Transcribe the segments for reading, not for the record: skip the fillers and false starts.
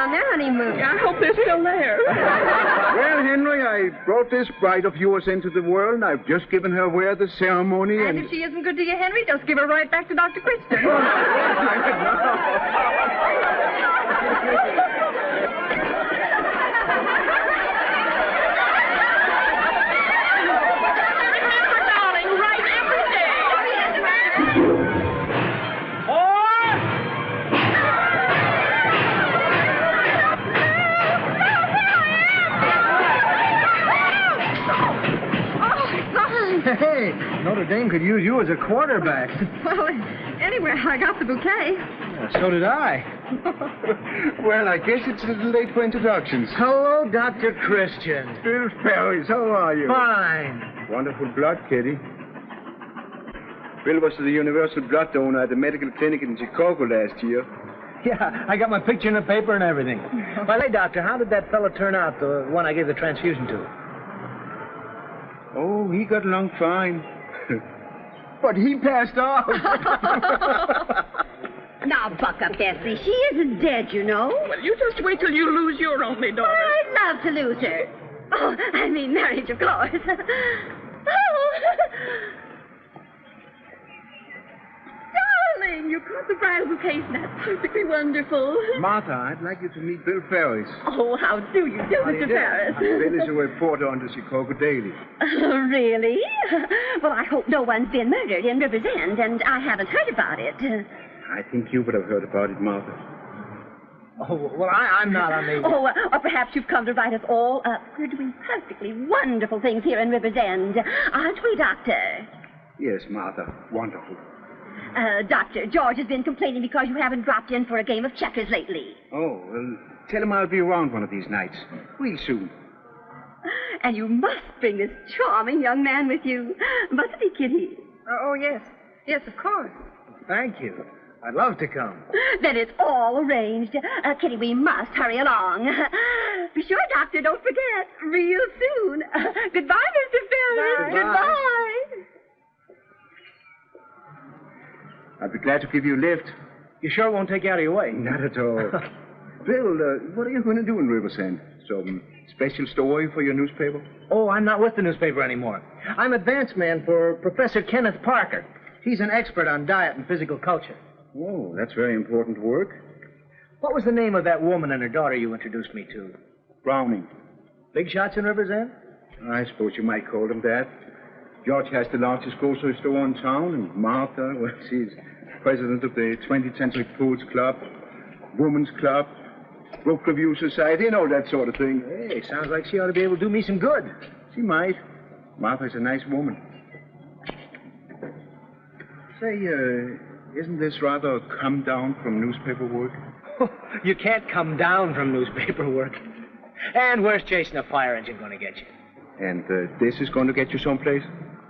on their honeymoon. I hope they're still there. Well, Henry, I brought this bride of yours into the world, and I've just given her away at the ceremony. And if she isn't good to you, Henry, just give her right back to Dr. Christian. Hey, Notre Dame could use you as a quarterback. Well, anyway, I got the bouquet. Yeah, so did I. Well, I guess it's a little late for introductions. Hello, Dr. Christian. Bill Ferris, how are you? Fine. Wonderful blood, Kitty. Bill was the universal blood donor at the medical clinic in Chicago last year. Yeah, I got my picture in the paper and everything. Well, hey, Doctor, how did that fella turn out, the one I gave the transfusion to? Oh, he got along fine. But he passed off. Now, buck up, Bessie. She isn't dead, you know. Well, you just wait till you lose your only daughter. I'd love to lose her. Oh, I mean marriage, of course. Oh. Darling, you caught the bridal bouquet. That's perfectly wonderful. Martha, I'd like you to meet Bill Ferris. Oh, how do you do, Mr. Ferris? Bill is a reporter on the Chicago Daily. Really? Well, I hope no one's been murdered in River's End, and I haven't heard about it. I think you would have heard about it, Martha. Oh, well, I'm not on the... Oh, or perhaps you've come to write us all up. We're doing perfectly wonderful things here in River's End. Aren't we, Doctor? Yes, Martha. Wonderful. Doctor, George has been complaining because you haven't dropped in for a game of checkers lately. Oh, well, tell him I'll be around one of these nights. Real soon. And you must bring this charming young man with you. Mustn't he, Kitty? Oh, yes. Yes, of course. Thank you. I'd love to come. Then it's all arranged. Kitty, we must hurry along. Be sure, Doctor, don't forget. Real soon. Goodbye, Mr. Ferris. Goodbye. I'd be glad to give you a lift. You sure won't take you out of your way? Not at all. Bill, what are you going to do in Riversend? Some special story for your newspaper? Oh, I'm not with the newspaper anymore. I'm advance man for Professor Kenneth Parker. He's an expert on diet and physical culture. Oh, that's very important work. What was the name of that woman and her daughter you introduced me to? Browning. Big shots in River's End? I suppose you might call them that. George has the largest grocery store in town, and Martha, well, she's president of the 20th Century Foods Club, Women's Club, Book Review Society, and all that sort of thing. Hey, sounds like she ought to be able to do me some good. She might. Martha's a nice woman. Say, isn't this rather a come down from newspaper work? You can't come down from newspaper work. And where's chasing a fire engine going to get you? And this is going to get you someplace?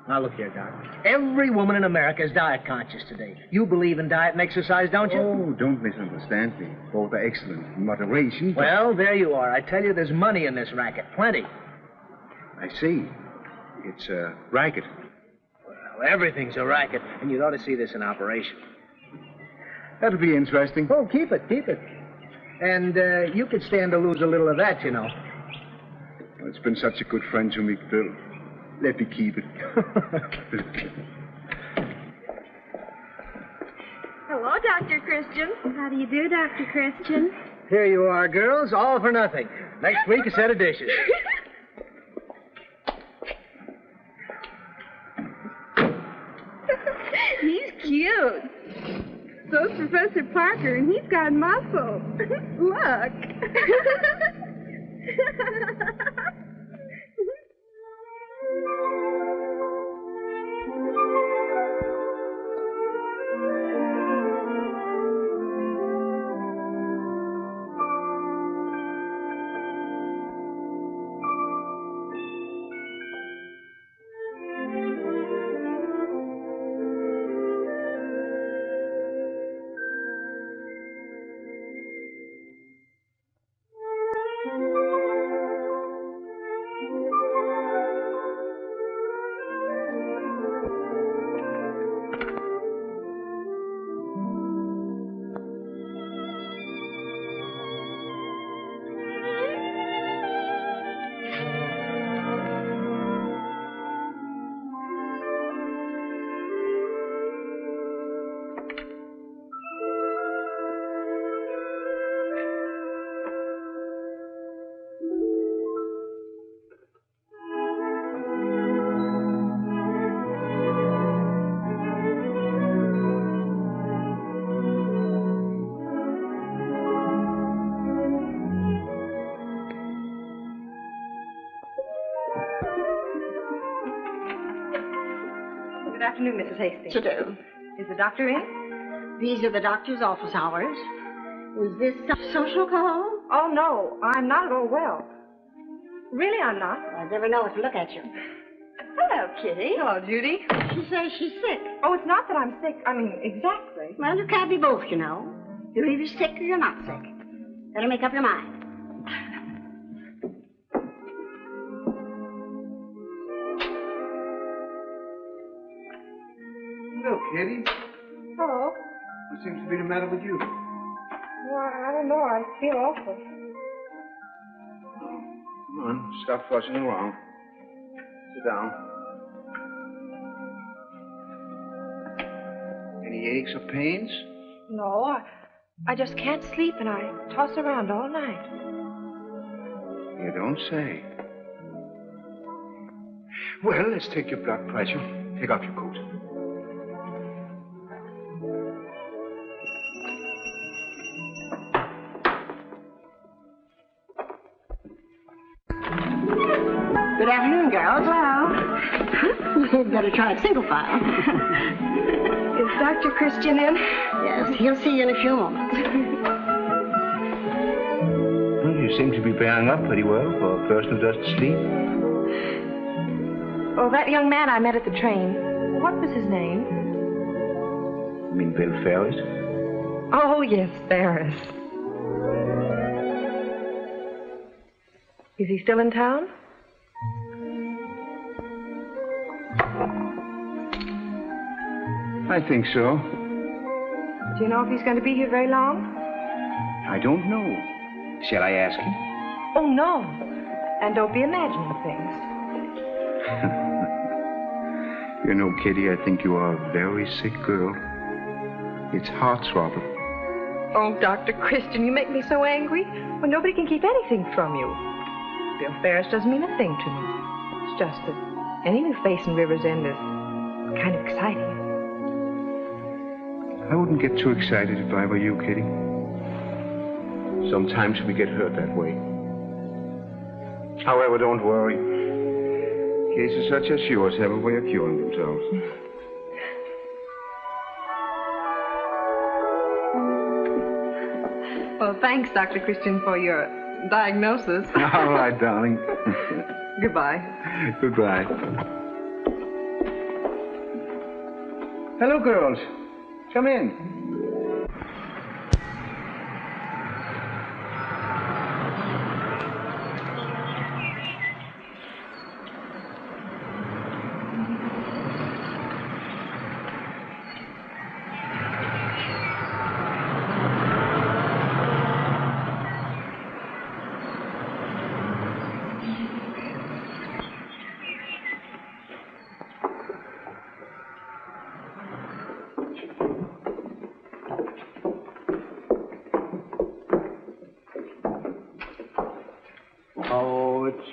Now, look here, Doc. Every woman in America is diet conscious today. You believe in diet and exercise, don't you? Oh, don't misunderstand me. Both are excellent in moderation. But... Well, there you are. I tell you, there's money in this racket. Plenty. I see. It's a racket. Well, everything's a racket, and you'd ought to see this in operation. That'll be interesting. Oh, keep it, keep it. And you could stand to lose a little of that, you know. Well, it's been such a good friend to me, Bill. Let me keep it. Hello, Dr. Christian. How do you do, Dr. Christian? Here you are, girls, all for nothing. Next week, a set of dishes. He's cute. So's Professor Parker, and he's got muscle. Look. afternoon, Mrs. Hastings. You do. Is the doctor in? These are the doctor's office hours. Is this a social call? Oh, no. I'm not at all well. Really, I'm not. I never know what to look at you. Hello, Kitty. Hello, Judy. She says she's sick. Oh, it's not that I'm sick. I mean, exactly. Well, you can't be both, you know. You're either sick or you're not sick. Better make up your mind. Hello, Kitty. Hello. What seems to be the matter with you? Well, I don't know. I feel awful. Come on, stop fussing around. Sit down. Any aches or pains? No, I just can't sleep, and I toss around all night. You don't say. Well, let's take your blood pressure. Take off your coat. Good afternoon, girls. Well, you'd better try a single file. Is Dr. Christian in? Yes, he'll see you in a few moments. Well, you seem to be bearing up pretty well for a person who doesn't sleep. Oh, that young man I met at the train. What was his name? You mean Bill Ferris? Oh, yes, Ferris. Is he still in town? I think so. Do you know if he's going to be here very long? I don't know. Shall I ask him? Oh, no. And don't be imagining things. You know, Kitty, I think you are a very sick girl. It's heart-throbbing. Oh, Dr. Christian, you make me so angry when nobody can keep anything from you. Bill Ferris doesn't mean a thing to me. It's just that any new face in River's End is kind of exciting. I wouldn't get too excited if I were you, Kitty. Sometimes we get hurt that way. However, don't worry. Cases such as yours have a way of curing themselves. Well, thanks, Dr. Christian, for your diagnosis. All right, darling. Goodbye. Goodbye. Hello, girls. Come in.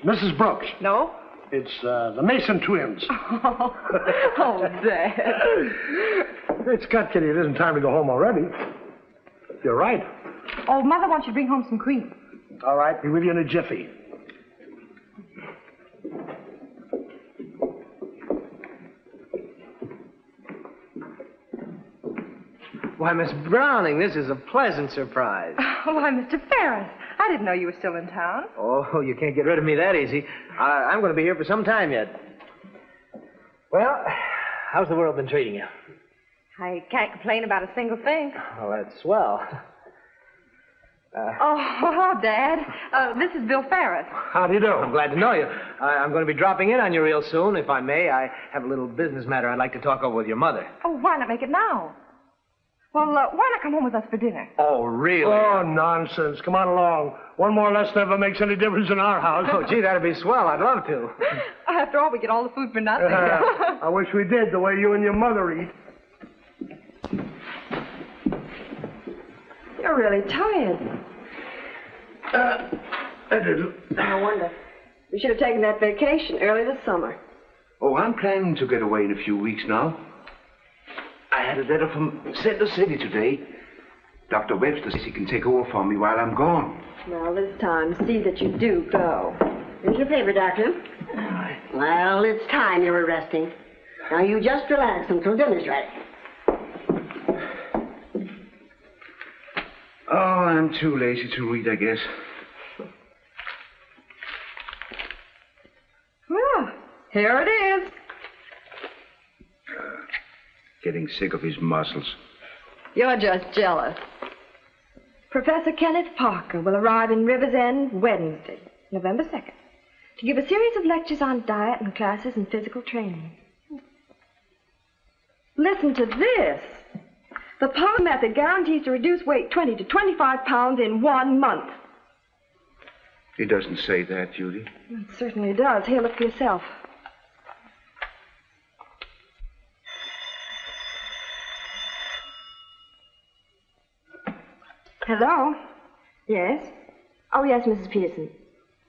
Mrs. Brooks. No? It's the Mason twins. Oh, Dad. It's cut, Kitty. It isn't time to go home already. You're right. Oh, Mother wants you to bring home some cream. All right, be with you in a jiffy. Why, Miss Browning, this is a pleasant surprise. Oh, why, Mr. Ferris. I didn't know you were still in town. Oh, you can't get rid of me that easy. I'm going to be here for some time yet. Well, how's the world been treating you? I can't complain about a single thing. Oh, that's swell. Oh, Dad. This is Bill Ferris. How do you do? I'm glad to know you. I'm going to be dropping in on you real soon, if I may. I have a little business matter I'd like to talk over with your mother. Oh, why not make it now? Well, why not come home with us for dinner? Oh, really? Oh, nonsense. Come on along. One more lesson never makes any difference in our house. Oh, gee, that'd be swell. I'd love to. After all, we get all the food for nothing. I wish we did, the way you and your mother eat. You're really tired. I did. No wonder. We should have taken that vacation early this summer. Oh, I'm planning to get away in a few weeks now. I had a letter from Center City today. Dr. Webster says he can take over for me while I'm gone. Well, this time, see that you do go. Here's your paper, Doctor. Well, it's time you were resting. Now, you just relax until dinner's ready. Oh, I'm too lazy to read, I guess. Well, here it is. Getting sick of his muscles. You're just jealous. Professor Kenneth Parker will arrive in Rivers End Wednesday, November 2nd, to give a series of lectures on diet and classes in physical training. Listen to this. The Parker method guarantees to reduce weight 20 to 25 pounds in 1 month. He doesn't say that, Judy. It certainly does. Here, look for yourself. Hello? Yes? Oh, yes, Mrs. Peterson.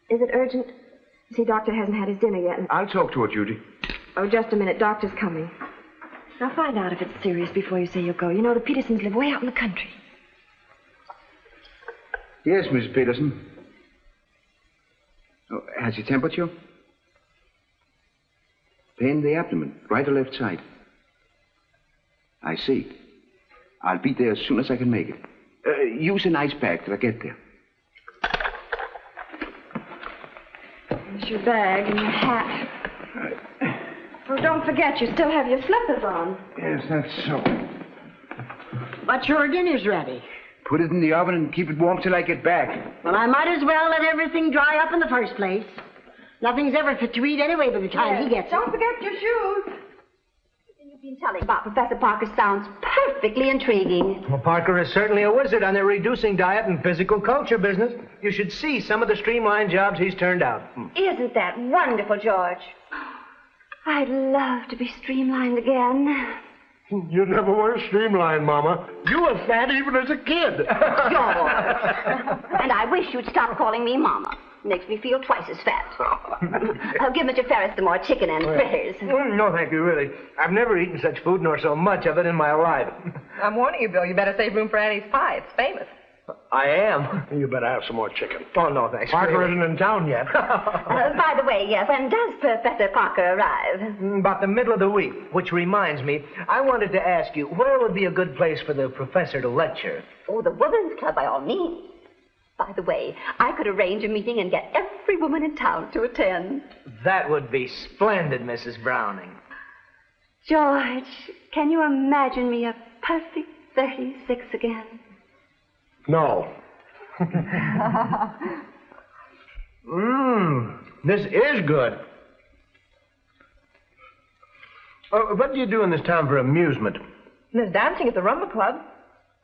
Is it urgent? See, Doctor hasn't had his dinner yet. I'll talk to her, Judy. Oh, just a minute. Doctor's coming. Now, find out if it's serious before you say you'll go. You know, the Petersons live way out in the country. Yes, Miss Peterson. Oh, has your temperature? Pain in the abdomen, right or left side? I see. I'll be there as soon as I can make it. Use an ice pack till I get there. Here's your bag and your hat. Oh, don't forget, you still have your slippers on. Yes, that's so. But your dinner's ready. Put it in the oven and keep it warm till I get back. Well, I might as well let everything dry up in the first place. Nothing's ever fit to eat anyway by the time he gets it. Don't forget your shoes. You've been telling about Professor Parker sounds perfectly intriguing. Well, Parker is certainly a wizard on the reducing diet and physical culture business. You should see some of the streamlined jobs he's turned out. Isn't that wonderful, George? I'd love to be streamlined again. You never were streamlined, Mama. You were fat even as a kid. George. And I wish you'd stop calling me Mama. Makes me feel twice as fat. I'll give Mr. Ferris some more chicken and fritters. No, thank you, really. I've never eaten such food nor so much of it in my life. I'm warning you, Bill. You better save room for Annie's pie. It's famous. I am. You better have some more chicken. Oh, no, thanks. Parker really. isn't in town yet. By the way, yes, when does Professor Parker arrive? About the middle of the week, which reminds me, I wanted to ask you, where would be a good place for the professor to lecture? Oh, the Women's Club, by all means. By the way, I could arrange a meeting and get every woman in town to attend. That would be splendid, Mrs. Browning. George, can you imagine me a perfect 36 again? No. This is good. What do you do in this town for amusement? There's dancing at the Rumba Club.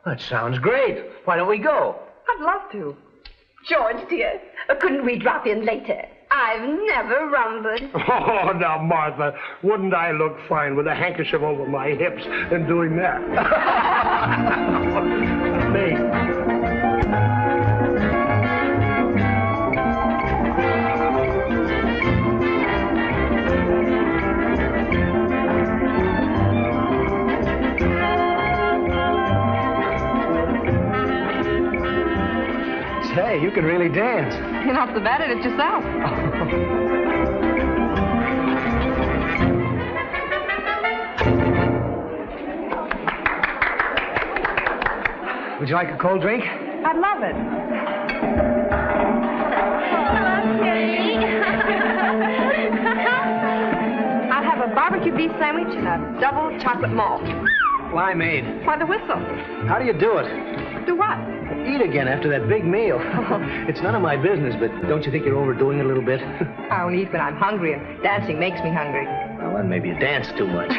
That sounds great. Why don't we go? I'd love to. George, dear, couldn't we drop in later? I've never rumbled. Oh, now, Martha, wouldn't I look fine with a handkerchief over my hips and doing that? Me. Say, you can really dance. You're not so bad at it yourself. Would you like a cold drink? I'd love it. I'll have a barbecue beef sandwich and a double chocolate malt. Limeade. Why the whistle? How do you do it? Do what? Eat again after that big meal. It's none of my business, but don't you think you're overdoing it a little bit? I only eat when I'm hungry, and dancing makes me hungry. Well, then maybe you dance too much.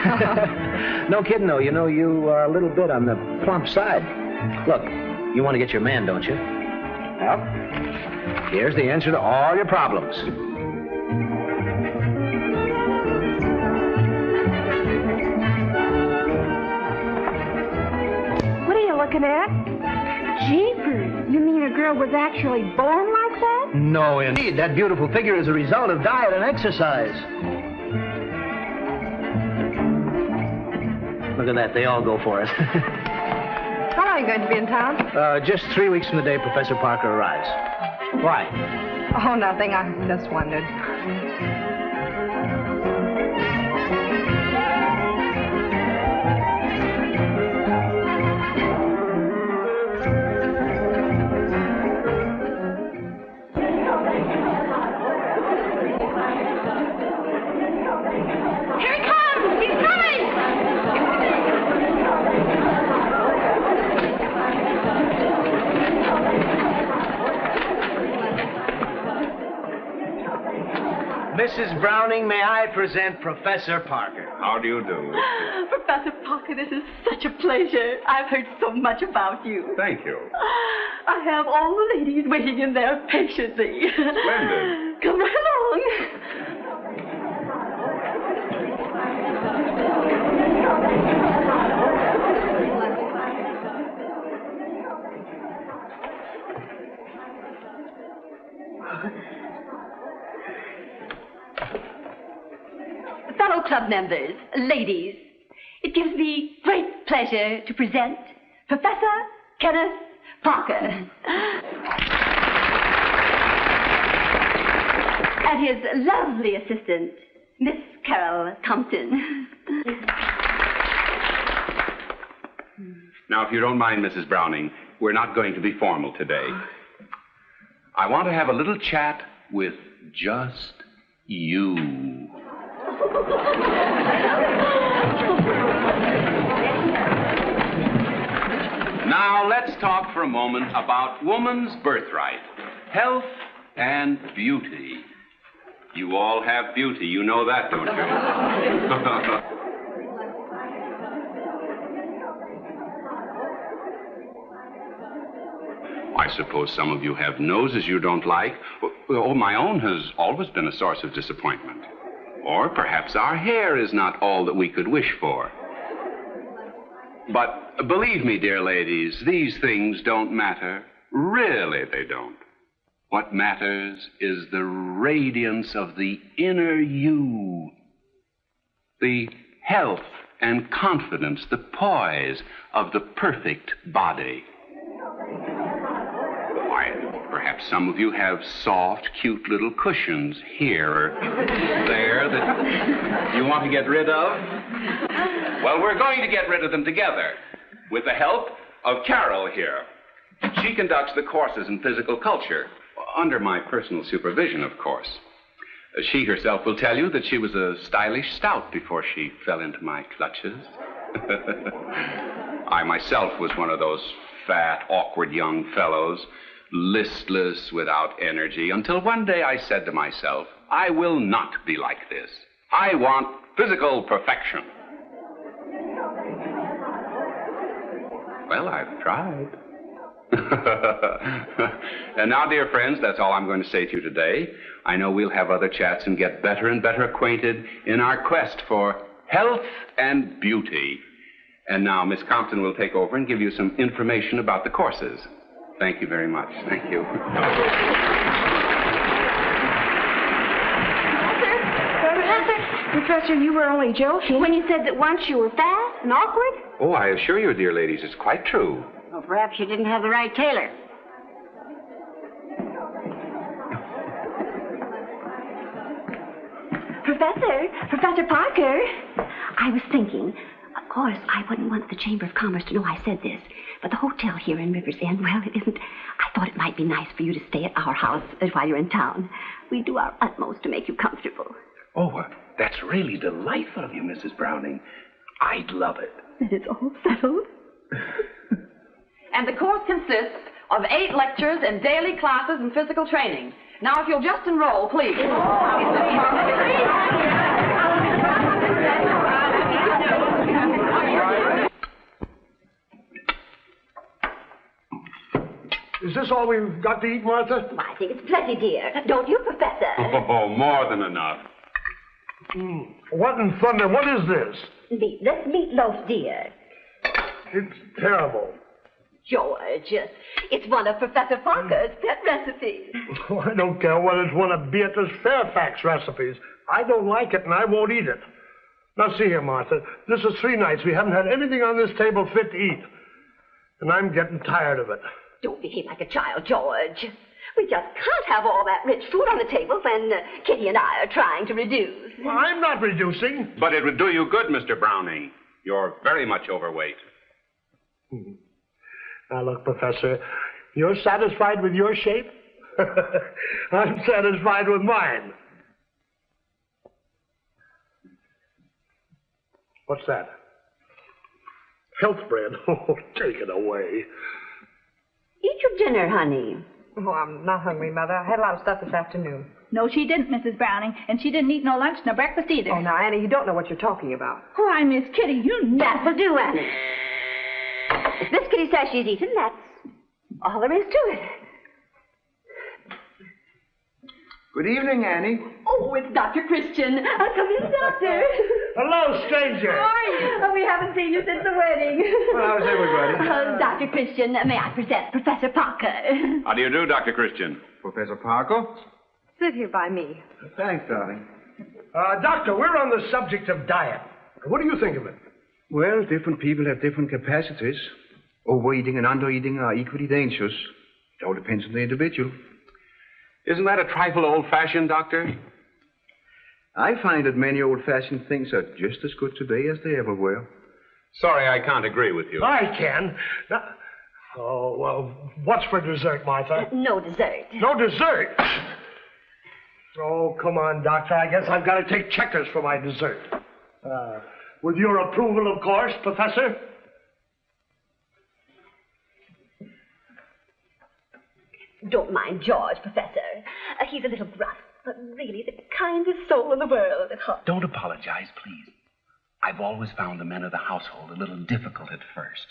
No kidding, though. You know, you are a little bit on the plump side. Look, you want to get your man, don't you? Well, here's the answer to all your problems. What are you looking at? Jeepers, you mean a girl was actually born like that? No, indeed. That beautiful figure is a result of diet and exercise. Look at that. They all go for it. How long are you going to be in town? Just 3 weeks from the day Professor Parker arrives. Why? Oh, nothing. I just wondered. Mrs. Browning, may I present Professor Parker? How do you do? Professor Parker, this is such a pleasure. I've heard so much about you. Thank you. I have all the ladies waiting in there patiently. Splendid. Come right along. Fellow club members, ladies, it gives me great pleasure to present Professor Kenneth Parker and his lovely assistant, Miss Carol Compton. Now, if you don't mind, Mrs. Browning, we're not going to be formal today. I want to have a little chat with just you. Now, let's talk for a moment about woman's birthright, health and beauty. You all have beauty. You know that, don't you? I suppose some of you have noses you don't like. Oh, my own has always been a source of disappointment. Or perhaps our hair is not all that we could wish for. But believe me, dear ladies, these things don't matter. Really, they don't. What matters is the radiance of the inner you, the health and confidence, the poise of the perfect body. Why, perhaps some of you have soft, cute little cushions here or there that you want to get rid of. Well, we're going to get rid of them together with the help of Carol here. She conducts the courses in physical culture, under my personal supervision, of course. She herself will tell you that she was a stylish stout before she fell into my clutches. I myself was one of those fat, awkward young fellows, listless, without energy, until one day I said to myself, I will not be like this. I want physical perfection. Well, I've tried. And now, dear friends, that's all I'm going to say to you today. I know we'll have other chats and get better and better acquainted in our quest for health and beauty. And now Miss Compton will take over and give you some information about the courses. Thank you very much. Thank you. Professor, you were only joking. When you said that once you were fat and awkward? Oh, I assure you, dear ladies, it's quite true. Well, perhaps you didn't have the right tailor. Professor Parker, I was thinking, of course, I wouldn't want the Chamber of Commerce to know I said this, but the hotel here in River's End, well, it isn't. I thought it might be nice for you to stay at our house while you're in town. We do our utmost to make you comfortable. Oh, that's really delightful of you, Mrs. Browning. I'd love it. Then it's all settled. And the course consists of 8 lectures and daily classes in physical training. Now, if you'll just enroll, please. Is this all we've got to eat, Martha? Well, I think it's plenty, dear. Don't you, Professor? Oh, more than enough. What in thunder? What is this? Meatless meatloaf, dear. It's terrible. George, it's one of Professor Parker's pet recipes. Oh, I don't care whether it's one of Beatrice Fairfax recipes. I don't like it, and I won't eat it. Now, see here, Martha. This is 3 nights we haven't had anything on this table fit to eat. And I'm getting tired of it. Don't behave like a child, George. We just can't have all that rich food on the table when Kitty and I are trying to reduce. Well, I'm not reducing. But it would do you good, Mr. Browning. You're very much overweight. Now, look, Professor, you're satisfied with your shape? I'm satisfied with mine. What's that? Health bread? Oh, take it away. Eat your dinner, honey. Oh, I'm not hungry, Mother. I had a lot of stuff this afternoon. No, she didn't, Mrs. Browning. And she didn't eat no lunch nor breakfast either. Oh, now, Annie, you don't know what you're talking about. Why, Miss Kitty, you know. That will do, Annie. If Miss Kitty says she's eaten, that's all there is to it. Good evening, Annie. Oh, it's Dr. Christian. Come in, Doctor. Hello, stranger. How are you? Oh, we haven't seen you since the wedding. Well, how's everybody? Dr. Christian, may I present Professor Parker? How do you do, Dr. Christian? Professor Parker? Sit here by me. Thanks, darling. Doctor, we're on the subject of diet. What do you think of it? Well, different people have different capacities. Overeating and undereating are equally dangerous. It all depends on the individual. Isn't that a trifle old-fashioned, Doctor? I find that many old-fashioned things are just as good today as they ever were. Sorry, I can't agree with you. I can. Now, oh, well, what's for dessert, Martha? No dessert. No dessert? Oh, come on, Doctor. I guess I've got to take checkers for my dessert. With your approval, of course, Professor. Don't mind George, Professor. He's a little gruff, but really the kindest soul in the world at heart. Don't apologize, please. I've always found the men of the household a little difficult at first.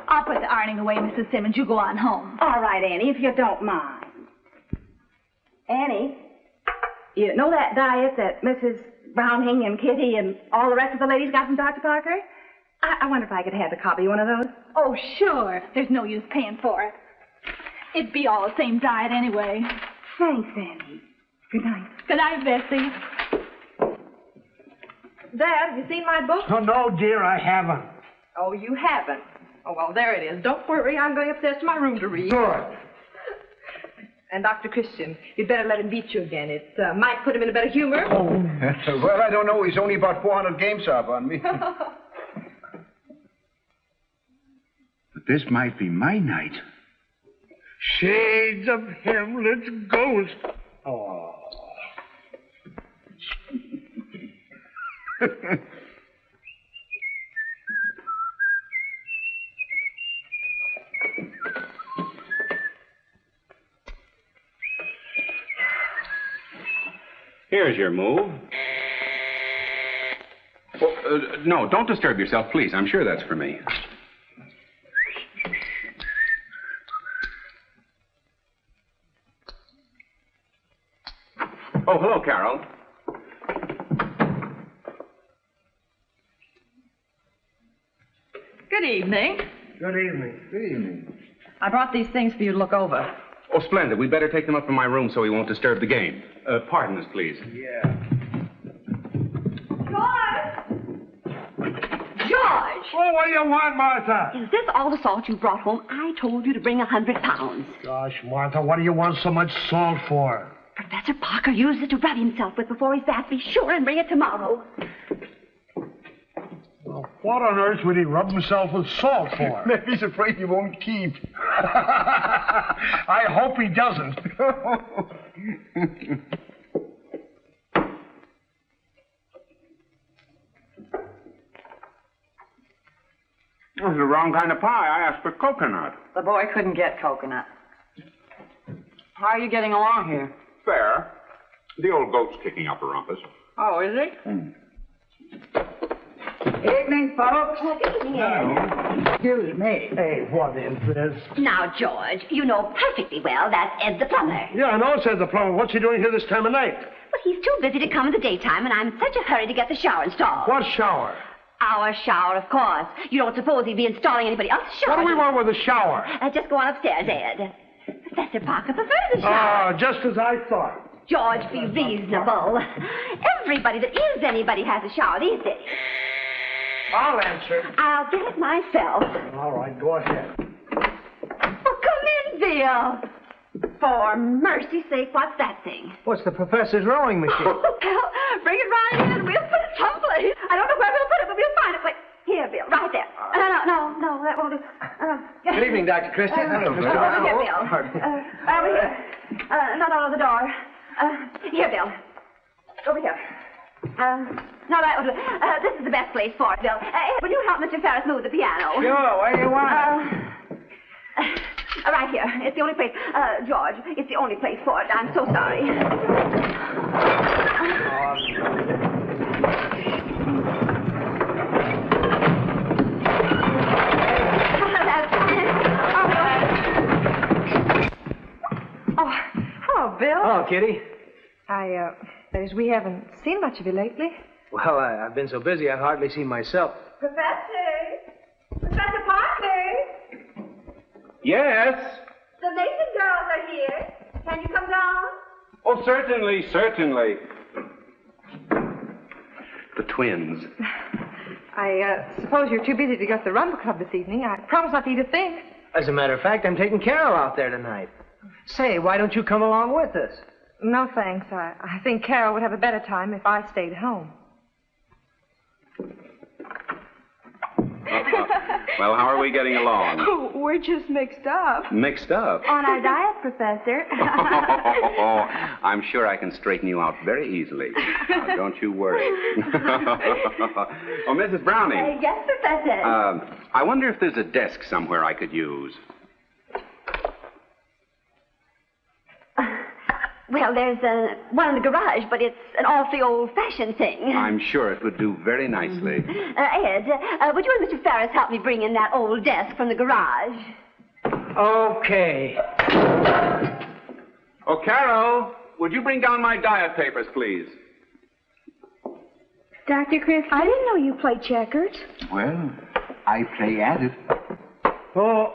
I'll put the ironing away, Mrs. Simmons. You go on home. All right, Annie, if you don't mind. Annie, you know that diet that Mrs. Browning and Kitty and all the rest of the ladies got from Dr. Parker? I wonder if I could have a copy of one of those. Oh, sure. There's no use paying for it. It'd be all the same diet anyway. Thanks, Annie. Good night. Good night, Bessie. Dad, have you seen my book? Oh, no, dear, I haven't. Oh, you haven't? Oh, well, there it is. Don't worry. I'm going upstairs to my room to read. Good. And Dr. Christian, you'd better let him beat you again. It might put him in a better humor. Oh. Well, I don't know. He's only about 400 games up on me. But this might be my night. Shades of Hamlet's ghost. Oh. Here's your move. Oh, no, don't disturb yourself, please. I'm sure that's for me. Oh, hello, Carol. Good evening. Good evening. Good evening. I brought these things for you to look over. Oh, splendid. We'd better take them up from my room so we won't disturb the game. Pardon us, please. Yeah. George! Oh, what do you want, Martha? Is this all the salt you brought home? I told you to bring 100 pounds. Gosh, Martha, what do you want so much salt for? Professor Parker used it to rub himself with before his bath. Be sure and bring it tomorrow. Well, what on earth would he rub himself with salt for? Maybe he's afraid he won't keep. I hope he doesn't. This is the wrong kind of pie. I asked for coconut. The boy couldn't get coconut. How are you getting along here? Fair. The old goat's kicking up a rumpus. Oh, is he? Evening, folks. Excuse me. Hey, what is this? Now, George, you know perfectly well that's Ed the plumber. Yeah, I know it says the plumber. What's he doing here this time of night? But he's too busy to come in the daytime, and I'm in such a hurry to get the shower installed. What shower? Our shower, of course. You don't suppose he'd be installing anybody else's shower? What do we want with a shower? Just go on upstairs, Ed. Professor Parker prefers a shower. Ah, just as I thought. George, be reasonable. Everybody that is anybody has a shower these days. I'll answer. I'll get it myself. All right, go ahead. Oh, come in, Bill. For mercy's sake, what's that thing? What's the professor's rowing machine? Oh, well, bring it right in. We'll put it someplace. I don't know where we'll put it, but we'll find it. Wait, here, Bill, right there. No, that won't do. Good evening, Dr. Christian. Hello, Over here, Bill. Over here. No, the door. Here, Bill. Over here. No, that would. This is the best place for it, Bill. Will you help Mr. Ferris move the piano? Sure, where do you want Right here. It's the only place. George, it's the only place for it. I'm so sorry. Oh, Bill. Oh, Kitty. That is, we haven't seen much of you lately. Well, I've been so busy I've hardly seen myself. Professor Parker! Yes? The Mason girls are here. Can you come down? Oh, certainly, certainly. The twins. I suppose you're too busy to go to the Rumble Club this evening. I promise not to eat a thing. As a matter of fact, I'm taking Carol out there tonight. Say, why don't you come along with us? No, thanks. I think Carol would have a better time if I stayed at home. Well, how are we getting along? Oh, we're just mixed up. Mixed up? On our diet, Professor. I'm sure I can straighten you out very easily. Now, don't you worry. Oh, Mrs. Browning. Yes, Professor. I wonder if there's a desk somewhere I could use. Well, there's one in the garage, but it's an awfully old-fashioned thing. I'm sure it would do very nicely. Ed, would you and Mr. Ferris help me bring in that old desk from the garage? Okay. Oh, Carol, would you bring down my diet papers, please? Dr. Chris, I didn't know you played checkers. Well, I play at it. Oh,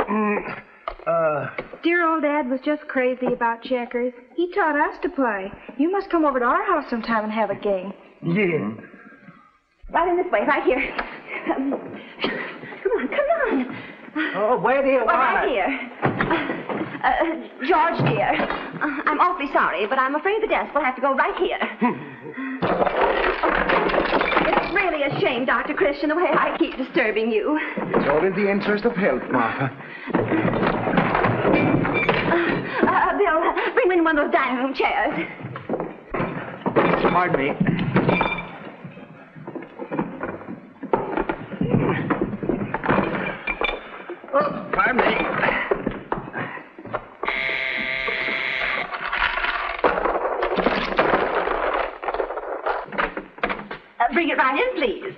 Dear old Dad was just crazy about checkers. He taught us to play. You must come over to our house sometime and have a game. yeah. Right in this way, right here. Come on. Oh, where do you want Right it? here. George, dear, I'm awfully sorry, but I'm afraid the desk will have to go right here. It's really a shame, Dr. Christian, the way I keep disturbing you. It's all in the interest of health, Martha. Bill, bring me in one of those dining room chairs. Pardon me. Oh, pardon me. Bring it right in, please.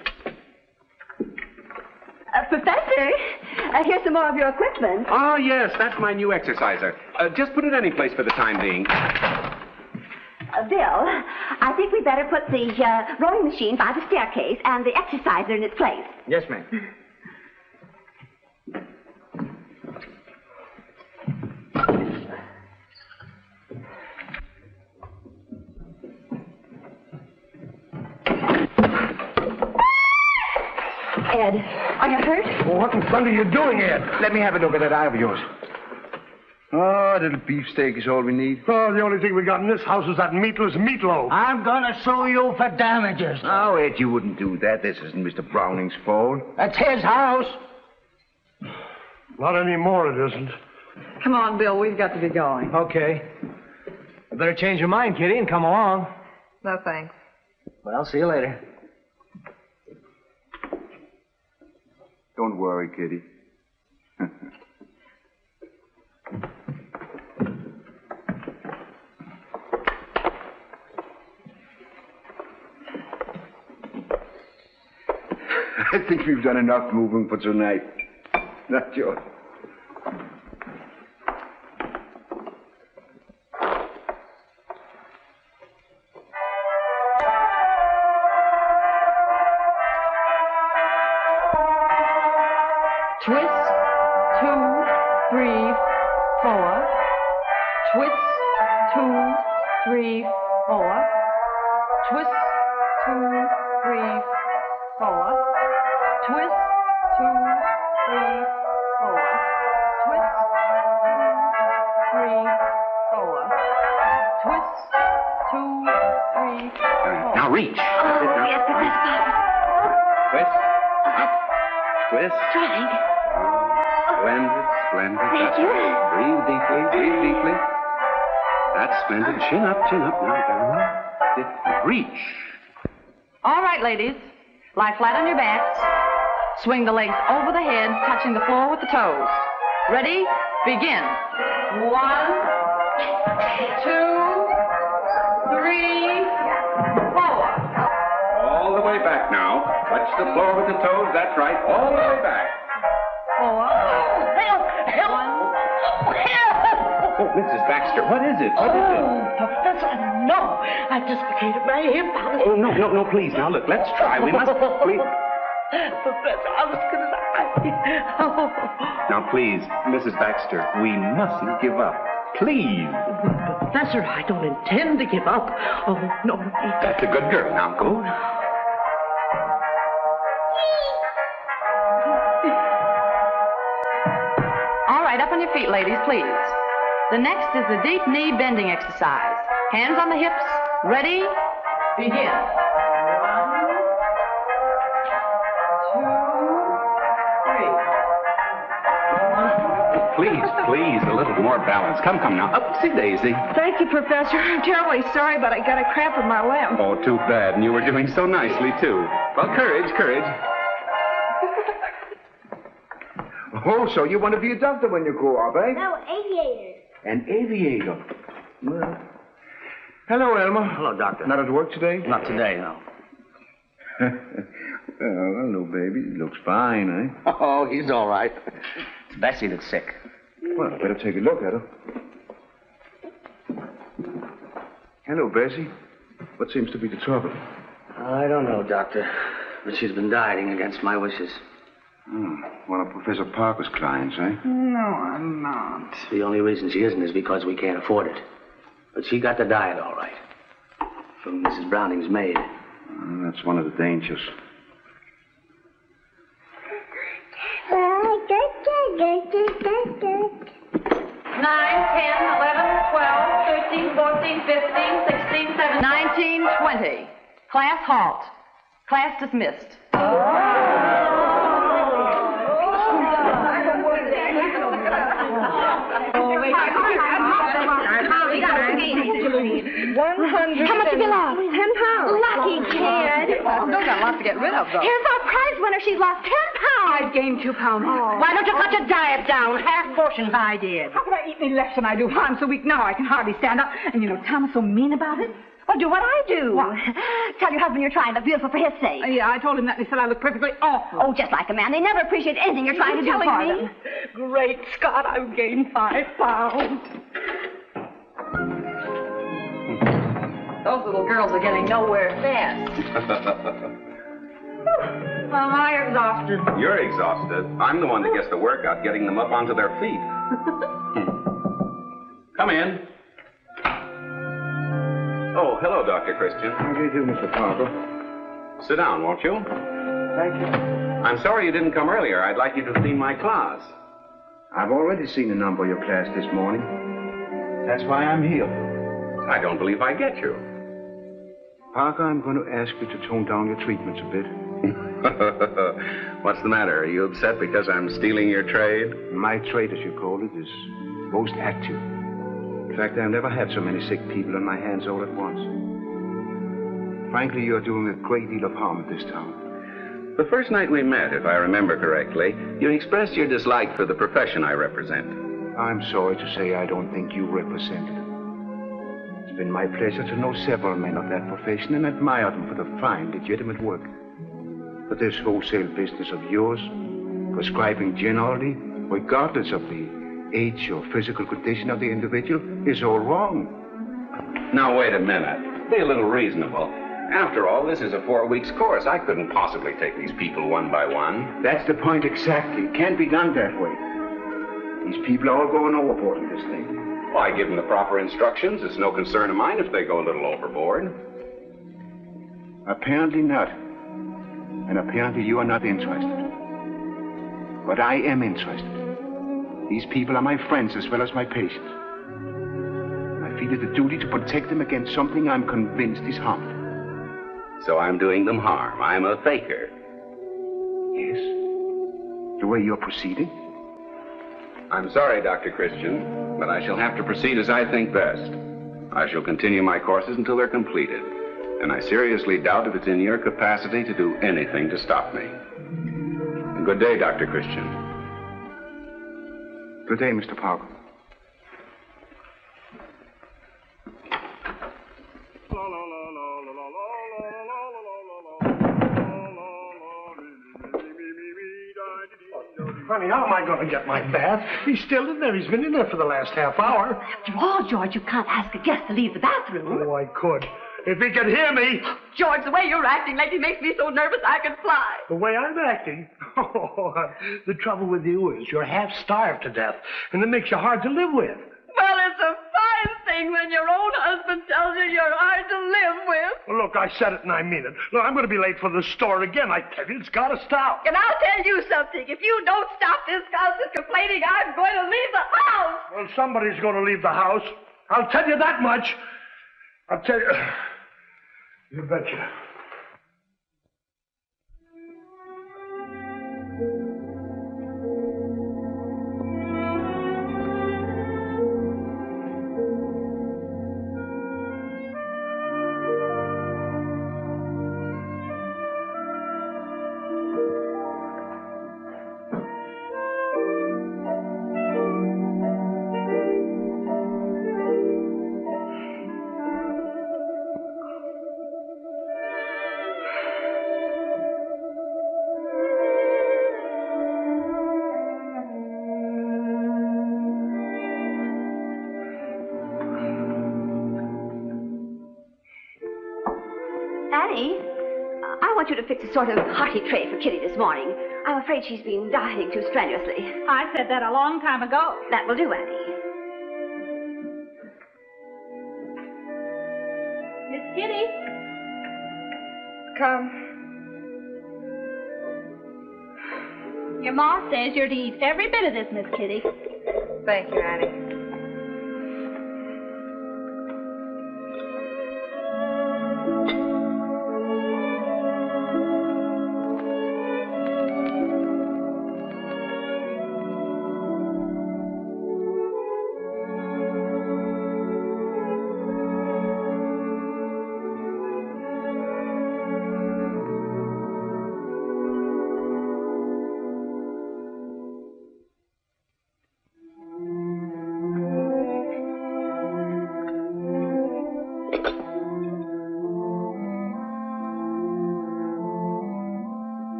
Professor, here's some more of your equipment. Oh, yes, that's my new exerciser. Just put it any place for the time being. Bill, I think we better put the rowing machine by the staircase and the exerciser in its place. Yes, ma'am. Ed, are you hurt? Well, what in thunder are you doing, Ed? Let me have a look at that eye of yours. Oh, a little beefsteak is all we need. Oh, the only thing we got in this house is that meatless meatloaf. I'm gonna sue you for damages. Oh, Ed, you wouldn't do that. This isn't Mr. Browning's fault. That's his house. Not anymore, it isn't. Come on, Bill. We've got to be going. Okay. You better change your mind, Kitty, and come along. No, thanks. Well, see you later. Don't worry, Kitty. I think we've done enough moving for tonight. Not yours. Twist, 2, 3, 4. Twist, 2, 3, 4. Twist, 2, 3, 4. Twist, 2, 3, 4. Twist, 2, 3, 4. Twist, 2, 3, 4. Now reach. Oh, yes, Professor. Twist. Up. Twist. Trying. Splendid, splendid. Thank That's you. right. Breathe deeply, breathe deeply. That's splendid. Chin up now, down. Reach. All right, ladies. Lie flat on your backs. Swing the legs over the head, touching the floor with the toes. Ready? Begin. 1, 2, 3, 4. All the way back now. Touch the floor with the toes. That's right. All the way back. 4. Oh, Mrs. Baxter, what is it? What is it? Professor, no. I dislocated my hip. Oh, no, please. Now, look, let's try. We must, please. Professor, I was going to die. Now, please, Mrs. Baxter, we mustn't give up. Please. Professor, I don't intend to give up. Oh, no. That's a good girl. Now, go. All right, up on your feet, ladies, please. The next is the deep knee bending exercise. Hands on the hips. Ready? Begin. 1, 2, 3. Please, a little more balance. Come now. Upsy daisy. Thank you, Professor. I'm terribly sorry, but I got a cramp in my limb. Oh, too bad. And you were doing so nicely, too. Well, courage. Oh, so you want to be a doctor when you grow up, eh? No, aviator. An aviator. Well. Hello, Elmer. Hello, Doctor. Not at work today? Not today, no. Well, hello, baby. Looks fine, eh? Oh, he's all right. It's Bessie that's sick. Well, I better take a look at her. Hello, Bessie. What seems to be the trouble? I don't know, Doctor, but she's been dieting against my wishes. One of Professor Parker's clients, eh? No, I'm not. The only reason she isn't is because we can't afford it. But she got the diet all right. From Mrs. Browning's maid. That's one of the dangers. 9, 10, 11, 12, 13, 14, 15, 16, 17, 19, 20. Class halt. Class dismissed. How much have you lost? 10 pounds. Lucky kid. Still got lots to get rid of, though. Here's our prize winner. She's lost 10 pounds. I've gained 2 pounds. Why don't you cut your diet down? Half portions I did. How could I eat any less than I do? I'm so weak now I can hardly stand up. And you know, Tom is so mean about it. Well, do what I do. What? Tell your husband you're trying to look beautiful for his sake. Yeah, I told him that and he said I look perfectly awful. Oh, just like a man. They never appreciate anything you're trying to do telling for me? them. Great Scott, I've gained 5 pounds. Those little girls are getting nowhere fast. Am I exhausted? You're exhausted. I'm the one that gets the work out, getting them up onto their feet. Come in. Oh, hello, Dr. Christian. How do you do, Mr. Parker? Sit down, won't you? Thank you. I'm sorry you didn't come earlier. I'd like you to see my class. I've already seen a number of your class this morning. That's why I'm here. I don't believe I get you. Parker, I'm going to ask you to tone down your treatments a bit. What's the matter? Are you upset because I'm stealing your trade? My trade, as you call it, is most active. In fact, I've never had so many sick people on my hands all at once. Frankly, you're doing a great deal of harm in this town. The first night we met, if I remember correctly, you expressed your dislike for the profession I represent. I'm sorry to say I don't think you represent it. It's been my pleasure to know several men of that profession and admire them for the fine, legitimate work. But this wholesale business of yours, prescribing generally, regardless of the age or physical condition of the individual, is all wrong. Now, wait a minute. Be a little reasonable. After all, this is a 4-week course. I couldn't possibly take these people one by one. That's the point exactly. It can't be done that way. These people are all going overboard in this thing. Well, I give them the proper instructions. It's no concern of mine if they go a little overboard. Apparently not. And apparently you are not interested. But I am interested. These people are my friends as well as my patients. I feel it a duty to protect them against something I'm convinced is harmful. So I'm doing them harm. I'm a faker. Yes? The way you're proceeding? I'm sorry, Dr. Christian, but I shall have to proceed as I think best. I shall continue my courses until they're completed. And I seriously doubt if it's in your capacity to do anything to stop me. Good day, Dr. Christian. Good day, Mr. Parker. Honey, how am I going to get my bath? He's still in there. He's been in there for the last half hour. After all, George, you can't ask a guest to leave the bathroom. Oh, I could. If he could hear me. George, the way you're acting lately makes me so nervous I could fly. The way I'm acting? Oh, the trouble with you is you're half starved to death, and it makes you hard to live with. Well, it's a fine thing when your own husband tells you you're hard to live with. Well, look, I said it and I mean it. Look, I'm going to be late for the store again. I tell you, it's got to stop. And I'll tell you something. If you don't stop this constant complaining, I'm going to leave the house. Well, somebody's going to leave the house. I'll tell you that much. I'll tell you. You betcha. Annie, I want you to fix a sort of hearty tray for Kitty this morning. I'm afraid she's been dieting too strenuously. I said that a long time ago. That will do, Annie. Miss Kitty. Come. Your ma says you're to eat every bit of this, Miss Kitty. Thank you, Annie.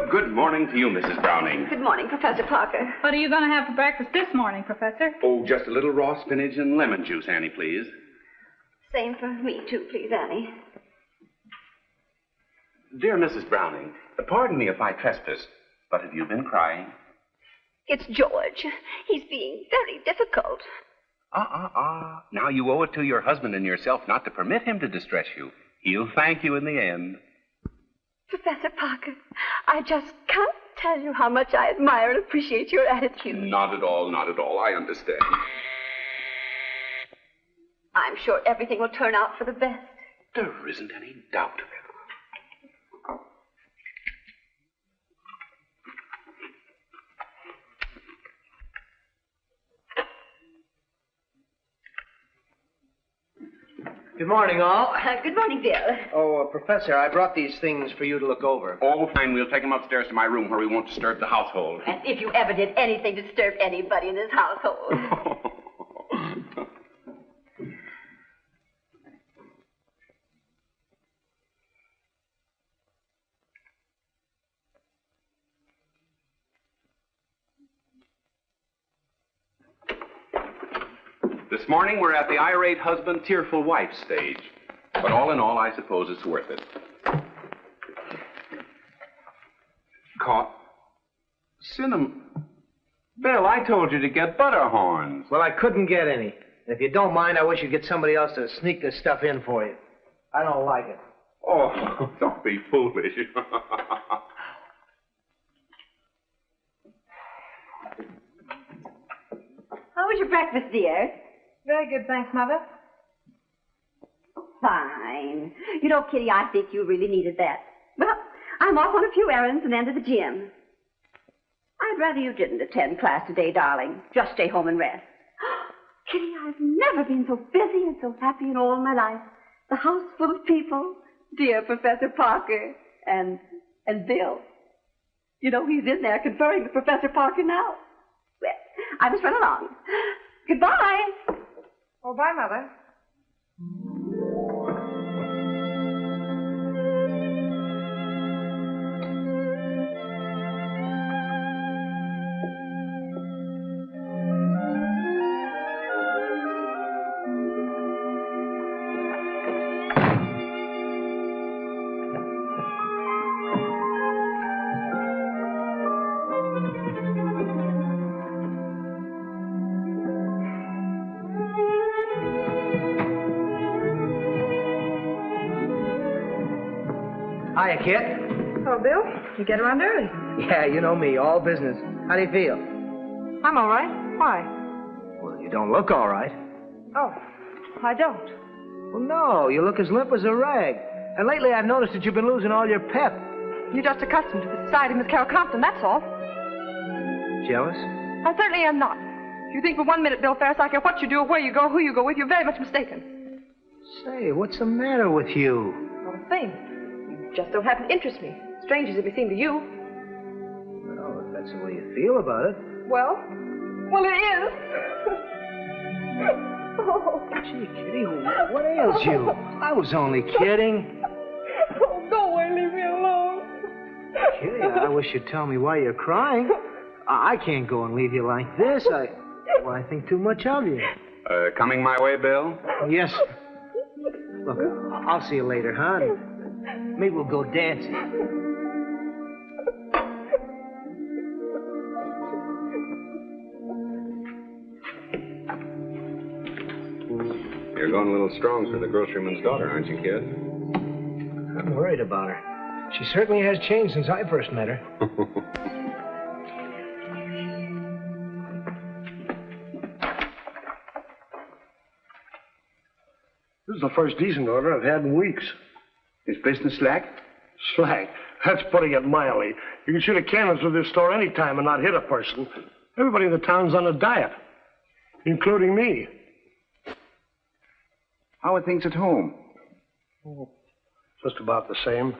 Good morning to you, Mrs. Browning. Good morning, Professor Parker. What are you going to have for breakfast this morning, Professor? Oh, just a little raw spinach and lemon juice, Annie, please. Same for me, too, please, Annie. Dear Mrs. Browning, pardon me if I trespass, but have you been crying? It's George. He's being very difficult. Now you owe it to your husband and yourself not to permit him to distress you. He'll thank you in the end. Professor Parker, I just can't tell you how much I admire and appreciate your attitude. Not at all, not at all. I understand. I'm sure everything will turn out for the best. There isn't any doubt of it. Good morning, all. Good morning, Bill. Oh, Professor, I brought these things for you to look over. Oh, fine. We'll take them upstairs to my room where we won't disturb the household. And if you ever did anything to disturb anybody in this household. This morning, we're at the irate husband, tearful wife stage. But all in all, I suppose it's worth it. Caught. Cinnamon. Bill, I told you to get butter horns. Well, I couldn't get any. If you don't mind, I wish you'd get somebody else to sneak this stuff in for you. I don't like it. Oh, don't be foolish. How was your breakfast, dear? Very good, thanks, Mother. Fine. You know, Kitty, I think you really needed that. Well, I'm off on a few errands and then to the gym. I'd rather you didn't attend class today, darling. Just stay home and rest. Kitty, I've never been so busy and so happy in all my life. The house full of people. Dear Professor Parker and Bill. You know, he's in there conferring with Professor Parker now. Well, I must run along. Goodbye. Oh, bye, Mother. Hiya, Kit. Oh, Bill, you get around early. Yeah, you know me, all business. How do you feel? I'm all right. Why? Well, you don't look all right. Oh, I don't. Well, no, you look as limp as a rag. And lately I've noticed that you've been losing all your pep. You're just accustomed to the society of Miss Carol Compton, that's all. Jealous? I certainly am not. If you think for 1 minute, Bill Ferris, I care what you do or where you go, who you go with, you're very much mistaken. Say, what's the matter with you? Not a thing. You just don't happen to interest me. Strange as it may seem to you. Well, if that's the way you feel about it. Well, it is. Oh. Gee, Kitty, what ails you? I was only kidding. Oh, go away, leave me alone. Kitty, I wish you'd tell me why you're crying. I can't go and leave you like this. I think too much of you. Coming my way, Bill? Yes. Look, I'll see you later, huh? Maybe we'll go dancing. You're going a little strong for the groceryman's daughter, aren't you, kid? I'm worried about her. She certainly has changed since I first met her. This is the first decent order I've had in weeks. Is business slack? Slack? That's putting it mildly. You can shoot a cannon through this store any time and not hit a person. Everybody in the town's on a diet, including me. How are things at home? Oh, just about the same.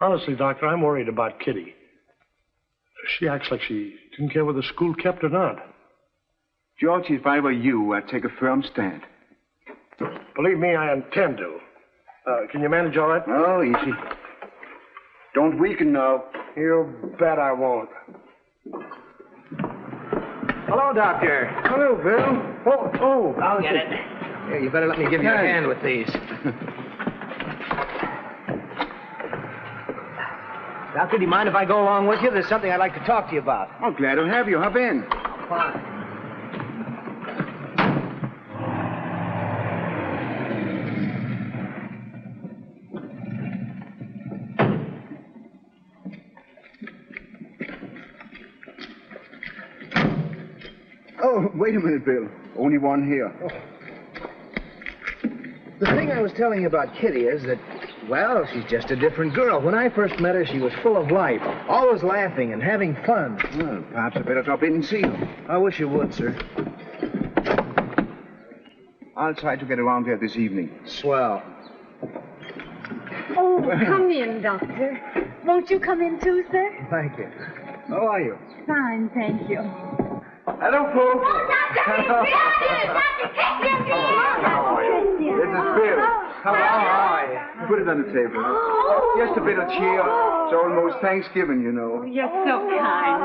Honestly, Doctor, I'm worried about Kitty. She acts like she didn't care whether school kept or not. George, if I were you, I'd take a firm stand. Believe me, I intend to. Can you manage all right? Oh, easy. Don't weaken now. You bet I won't. Hello, Doctor. Hello, Bill. Oh. I'll get it. Here, you better let me give you a hand with these. Doctor, do you mind if I go along with you? There's something I'd like to talk to you about. Oh, glad to have you. Hop in. Fine. Oh, wait a minute, Bill. Only one here. Oh. The thing I was telling you about Kitty is that, well, she's just a different girl. When I first met her, she was full of life, always laughing and having fun. Well, perhaps I better drop in and see her. I wish you would, sir. I'll try to get around there this evening. Swell. Oh, come in, Doctor. Won't you come in too, sir? Thank you. How are you? Fine, thank you. Hello, folks. Oh, Doctor! This is Bill. How are you? Put it on the table. Just a bit of cheer. It's almost Thanksgiving, you know. You're so kind,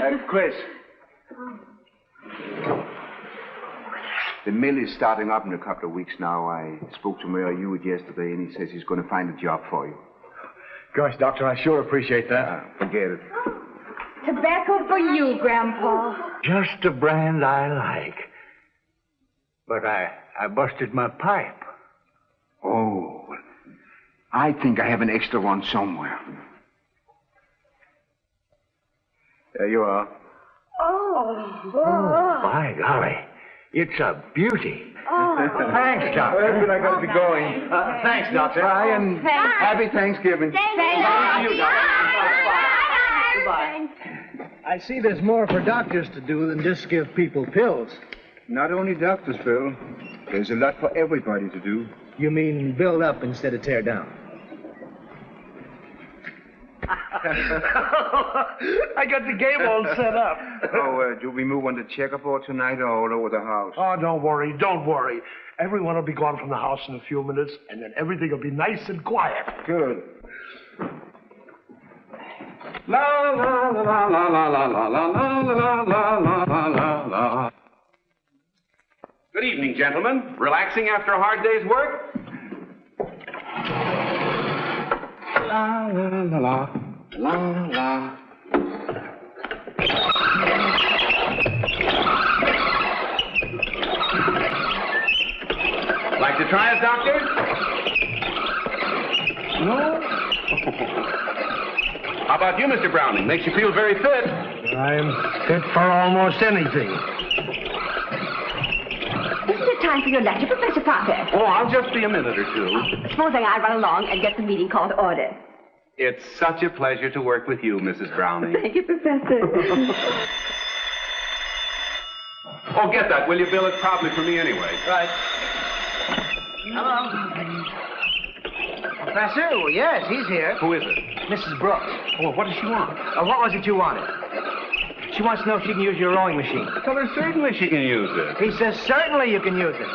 Doctor. Chris. The mill is starting up in a couple of weeks now. I spoke to Mayor Hewitt yesterday, and he says he's going to find a job for you. Gosh, Doctor, I sure appreciate that. Forget it. Tobacco for you, Grandpa. Just the brand I like. But I busted my pipe. Oh, I think I have an extra one somewhere. There you are. Oh. Oh, by golly. It's a beauty. Thanks, Doctor. Well, I got to be going. Thanks, Doctor. Bye, and happy Thanksgiving. Goodbye. I see there's more for doctors to do than just give people pills. Not only doctors, Phil. There's a lot for everybody to do. You mean build up instead of tear down? I got the game all set up. Oh, do we move on the checkerboard tonight or all over the house? Oh, don't worry, don't worry. Everyone will be gone from the house in a few minutes, and then everything will be nice and quiet. Good. La la la la la la la la la la la la la la. Good evening, gentlemen. Relaxing after a hard day's work? La la la la la la. Like to try it, Doctor? No? How about you, Mr. Browning? Makes you feel very fit. I'm fit for almost anything. Isn't it time for your lecture, Professor Parker? Oh, I'll just be a minute or two. Supposing I run along and get the meeting called to order. It's such a pleasure to work with you, Mrs. Browning. Thank you, Professor. Oh, get that, will you, Bill? It's probably for me anyway. Right. Hello. Professor? Well, yes, he's here. Who is it? Mrs. Brooks. Oh, what does she want? What was it you wanted? She wants to know if she can use your rowing machine. Tell her certainly she can use it. He says certainly you can use it.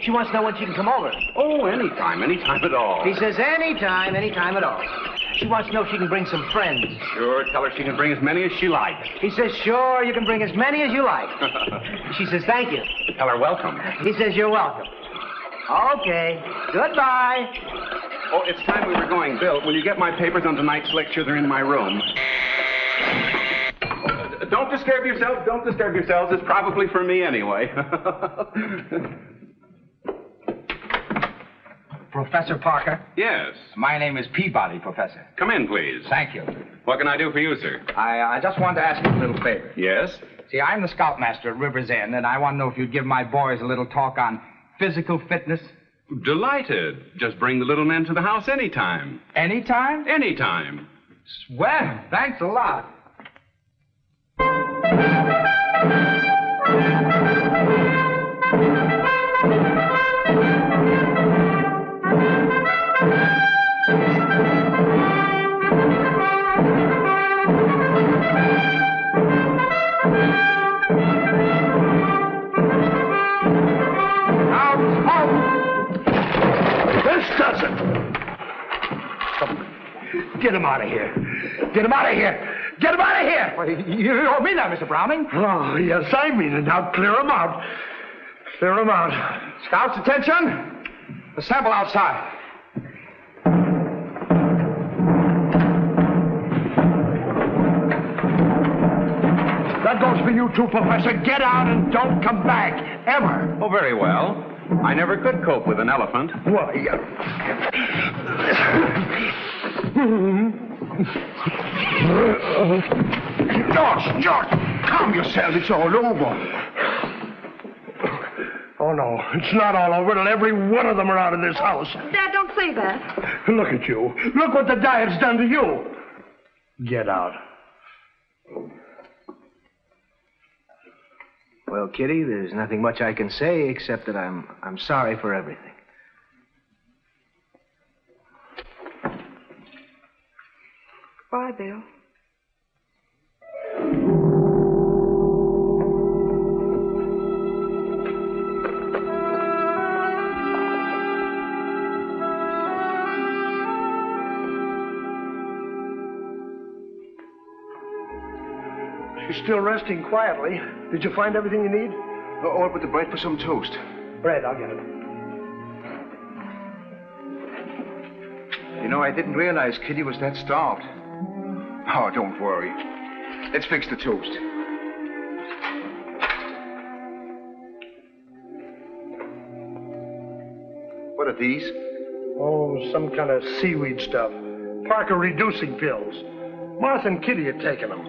She wants to know when she can come over. Oh, anytime at all. He says anytime at all. She wants to know if she can bring some friends. Sure, tell her she can bring as many as she likes. He says, sure, you can bring as many as you like. She says, thank you. Tell her welcome. He says, you're welcome. Okay. Goodbye. Oh, it's time we were going. Bill, will you get my papers on tonight's lecture? They're in my room. Don't disturb yourselves. Don't disturb yourselves. It's probably for me anyway. Professor Parker? Yes. My name is Peabody, Professor. Come in, please. Thank you. What can I do for you, sir? I just wanted to ask you a little favor. Yes? See, I'm the scoutmaster at River's End, and I want to know if you'd give my boys a little talk on physical fitness. Delighted. Just bring the little men to the house anytime. Anytime? Anytime. Well, thanks a lot. Get him out of here. Get him out of here. Get him out of here. Well, you don't mean that, Mr. Browning. Oh, yes, I mean it. Now clear him out. Clear him out. Scouts, attention. Assemble outside. That goes for you too, Professor. Get out and don't come back. Ever. Oh, very well. I never could cope with an elephant. Well, George, calm yourself. It's all over. Oh, no, it's not all over till every one of them are out of this house. Dad, don't say that. Look at you. Look what the diet's done to you. Get out. Well, Kitty, there's nothing much I can say except that I'm sorry for everything. Bye, Bill. She's still resting quietly. Did you find everything you need? All but the bread for some toast. Bread, I'll get it. You know, I didn't realize Kitty was that starved. Oh, don't worry. Let's fix the toast. What are these? Oh, some kind of seaweed stuff. Parker reducing pills. Martha and Kitty are taking them.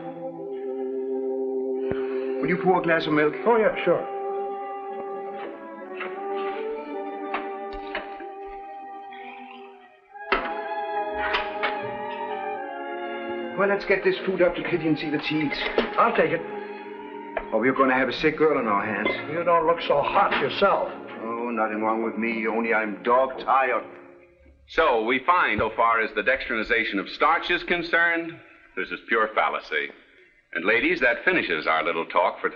Will you pour a glass of milk? Oh, yeah, sure. Well, let's get this food up to Kitty and see that she eats. I'll take it. Or we're going to have a sick girl on our hands. You don't look so hot yourself. Oh, nothing wrong with me. Only I'm dog tired. So we find, so far as the dextrinization of starch is concerned, this is pure fallacy. And ladies, that finishes our little talk for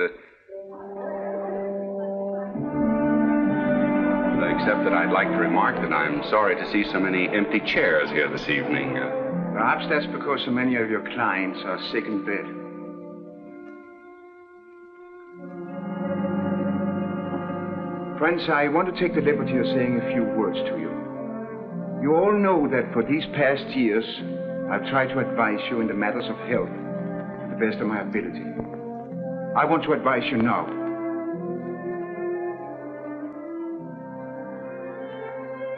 except that I'd like to remark that I'm sorry to see so many empty chairs here this evening. Perhaps that's because so many of your clients are sick in bed. Friends, I want to take the liberty of saying a few words to you. You all know that for these past years, I've tried to advise you in the matters of health to the best of my ability. I want to advise you now.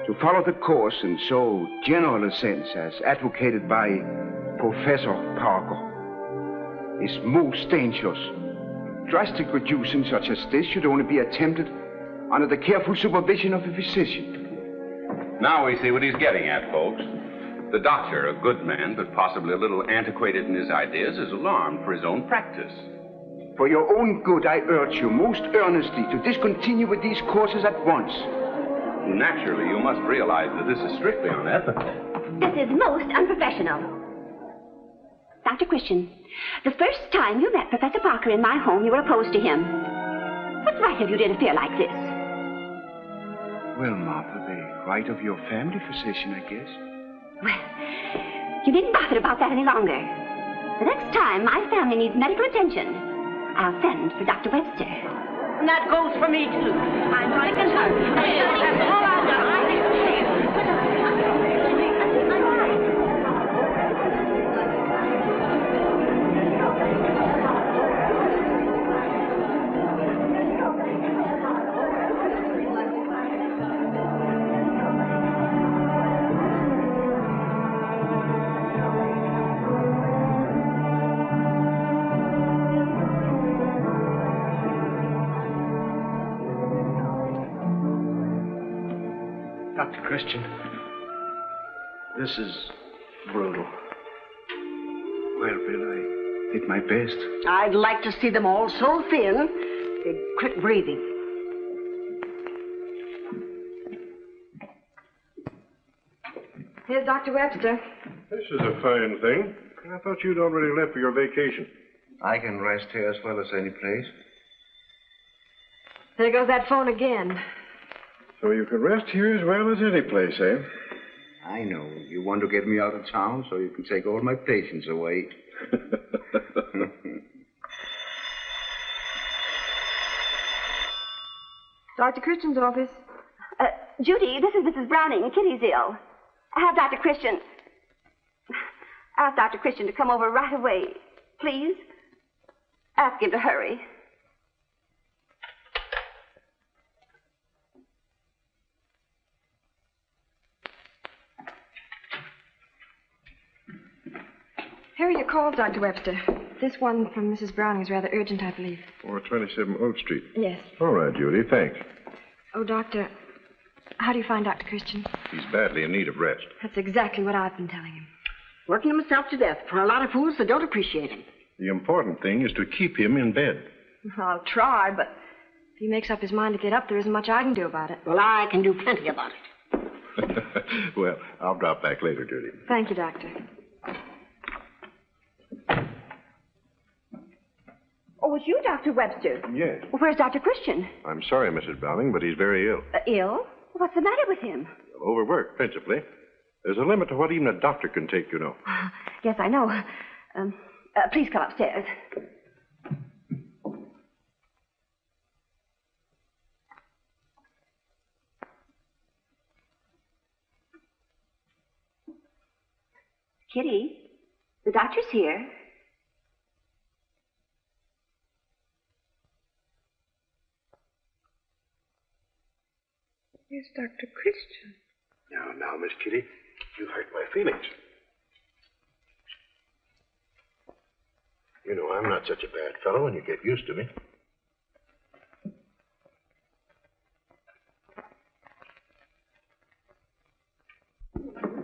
To follow the course in so general a sense as advocated by Professor Parker is most dangerous. Drastic reducing such as this should only be attempted under the careful supervision of a physician. Now we see what he's getting at, folks. The doctor, a good man, but possibly a little antiquated in his ideas, is alarmed for his own practice. For your own good, I urge you most earnestly to discontinue with these courses at once. Naturally, you must realize that this is strictly unethical. This is most unprofessional. Dr. Christian, the first time you met Professor Parker in my home, you were opposed to him. What right have you to interfere like this? Well, Martha, the right of your family physician, I guess. Well, you needn't bother about that any longer. The next time my family needs medical attention, I'll send for Dr. Webster. And that goes for me, too. I'm right in her. That's all I've done. I think Dr. Christian, this is brutal. Well, Bill, I did my best. I'd like to see them all so thin, they'd quit breathing. Here's Dr. Webster. This is a fine thing. I thought you'd already left for your vacation. I can rest here as well as any place. There goes that phone again. So you can rest here as well as any place, eh? I know. You want to get me out of town so you can take all my patients away. Dr. Christian's office. Judy, this is Mrs. Browning. Kitty's ill. Ask Dr. Christian to come over right away, please. Ask him to hurry. Here are your calls, Dr. Webster. This one from Mrs. Browning is rather urgent, I believe. 427 Oak Street. Yes. All right, Judy, thanks. Oh, Doctor, how do you find Dr. Christian? He's badly in need of rest. That's exactly what I've been telling him. Working himself to death for a lot of fools that don't appreciate him. The important thing is to keep him in bed. I'll try, but if he makes up his mind to get up, there isn't much I can do about it. Well, I can do plenty about it. Well, I'll drop back later, Judy. Thank you, Doctor. Oh, it's you, Dr. Webster. Yes. Well, where's Dr. Christian? I'm sorry, Mrs. Browning, but he's very ill. Ill? What's the matter with him? Overworked, principally. There's a limit to what even a doctor can take, you know. Yes, I know. Please come upstairs. Kitty, the doctor's here. Here's Dr. Christian. Now, Miss Kitty, you hurt my feelings. You know, I'm not such a bad fellow when you get used to me.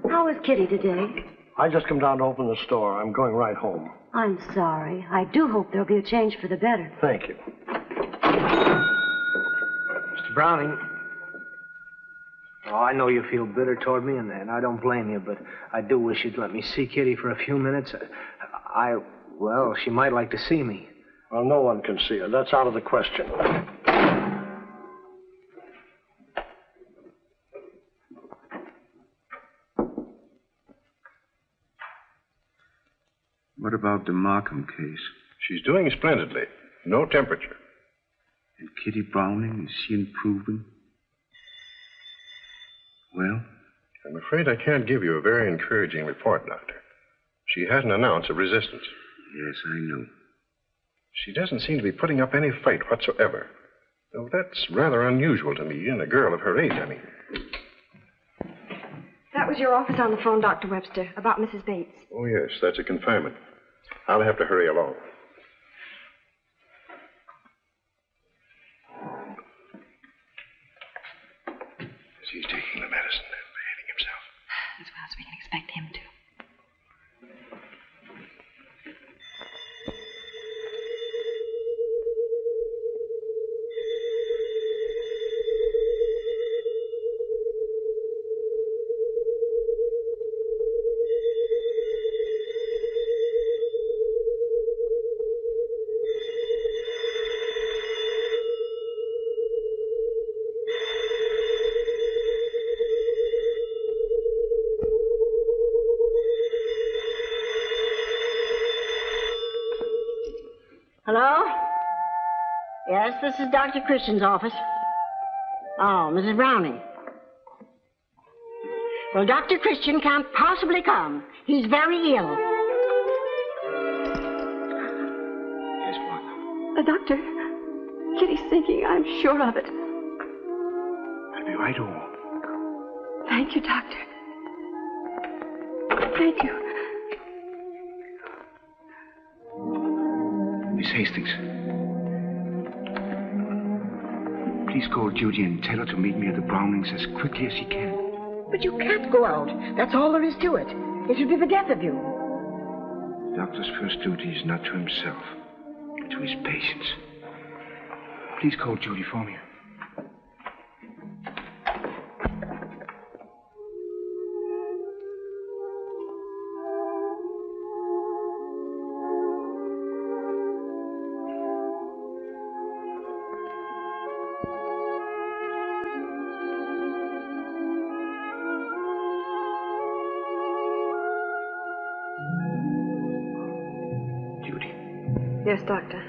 How is Kitty today? I just come down to open the store. I'm going right home. I'm sorry. I do hope there'll be a change for the better. Thank you. Mr. Browning. Oh, I know you feel bitter toward me, and I don't blame you, but I do wish you'd let me see Kitty for a few minutes. Well, she might like to see me. Well, no one can see her. That's out of the question. What about the Markham case? She's doing splendidly. No temperature. And Kitty Browning, is she improving? Well? I'm afraid I can't give you a very encouraging report, Doctor. She hasn't an ounce of resistance. Yes, I know. She doesn't seem to be putting up any fight whatsoever. Though that's rather unusual to me, in a girl of her age, I mean. That was your office on the phone, Dr. Webster, about Mrs. Bates. Oh, yes, that's a confinement. I'll have to hurry along. He's taking the medicine and behaving himself. As well as we can expect him to. Hello? Yes, this is Dr. Christian's office. Oh, Mrs. Browning. Well, Dr. Christian can't possibly come. He's very ill. Yes, Martha. Doctor, Kitty's sinking. I'm sure of it. I'll be right over. Thank you, Doctor. Thank you. Miss Hastings. Please call Judy and tell her to meet me at the Brownings as quickly as she can. But you can't go out. That's all there is to it. It would be the death of you. The doctor's first duty is not to himself, but to his patients. Please call Judy for me. Yes, Doctor.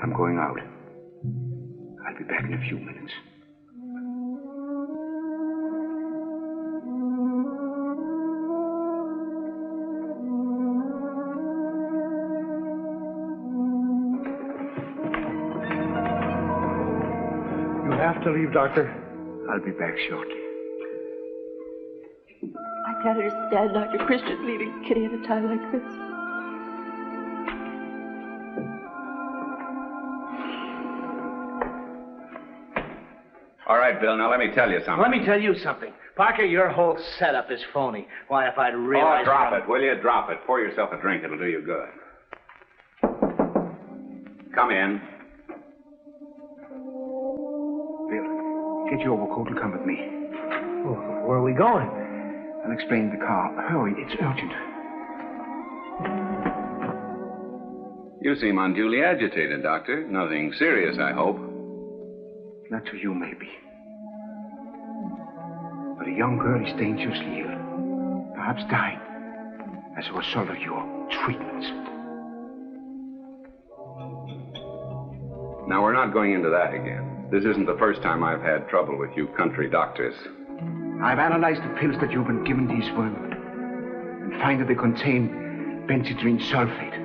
I'm going out. I'll be back in a few minutes. You have to leave, Doctor. I'll be back shortly. I can't understand Dr. Christian leaving Kitty at a time like this. All right, Bill, now let me tell you something. Let me tell you something. Parker, your whole setup is phony. Why, if I'd realized... Oh, drop it, will you? Drop it. Pour yourself a drink. It'll do you good. Come in. Bill, get your overcoat and come with me. Oh, where are we going? I'll explain the car. Hurry, it's urgent. You seem unduly agitated, Doctor. Nothing serious, I hope. Not to you, maybe. But a young girl is dangerously ill. Perhaps dying as a result of your treatments. Now, we're not going into that again. This isn't the first time I've had trouble with you country doctors. I've analyzed the pills that you've been given these women and find that they contain benzodrine sulfate.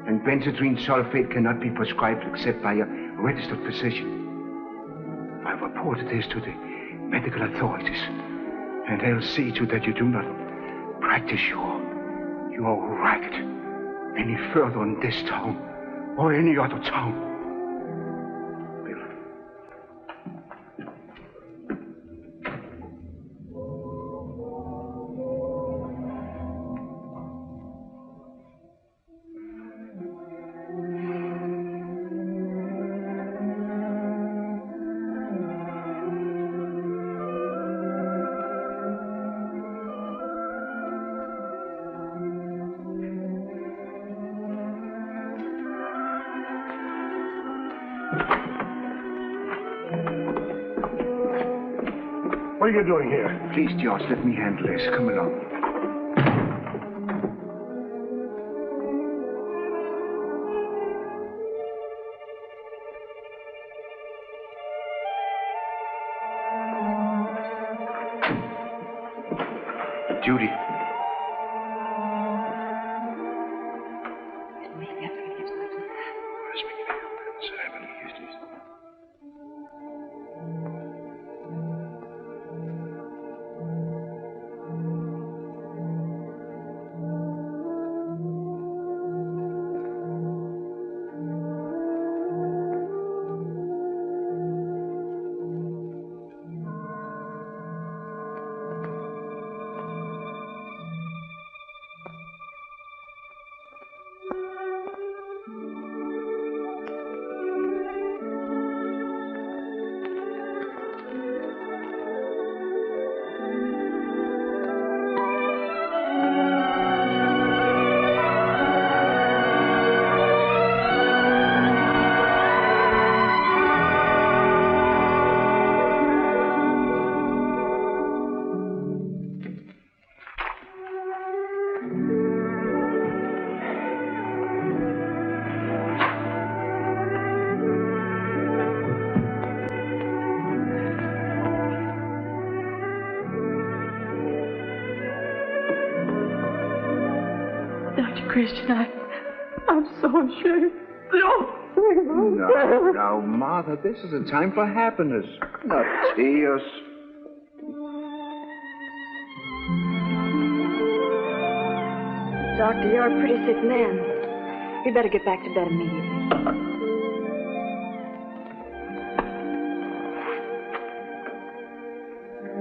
And benzodrine sulfate cannot be prescribed except by a registered physician. I've reported this to the medical authorities, and they'll see to that you do not practice your racket any further in this town or any other town. What are you doing here? Please, George, let me handle this. Come along. Judy. Christian, I'm so ashamed. No, Martha, this is a time for happiness, not tears. Doctor, you're a pretty sick man. You'd better get back to bed immediately.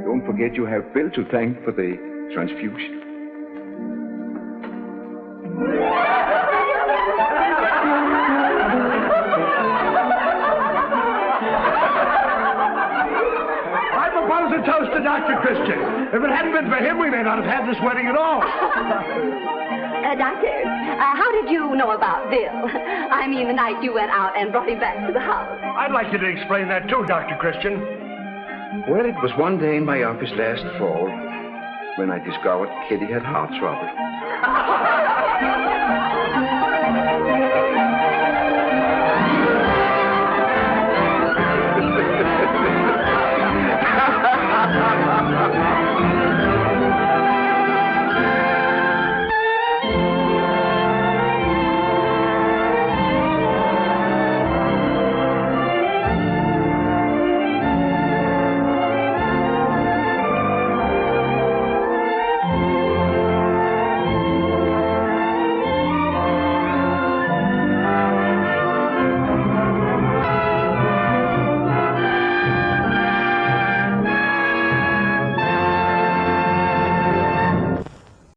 Don't forget you have Bill to thank for the transfusion. I propose a toast to Dr. Christian. If it hadn't been for him, we may not have had this wedding at all. Doctor, how did you know about Bill? I mean, the night you went out and brought him back to the house. I'd like you to explain that too, Dr. Christian. Well, it was one day in my office last fall when I discovered Kitty had heart trouble.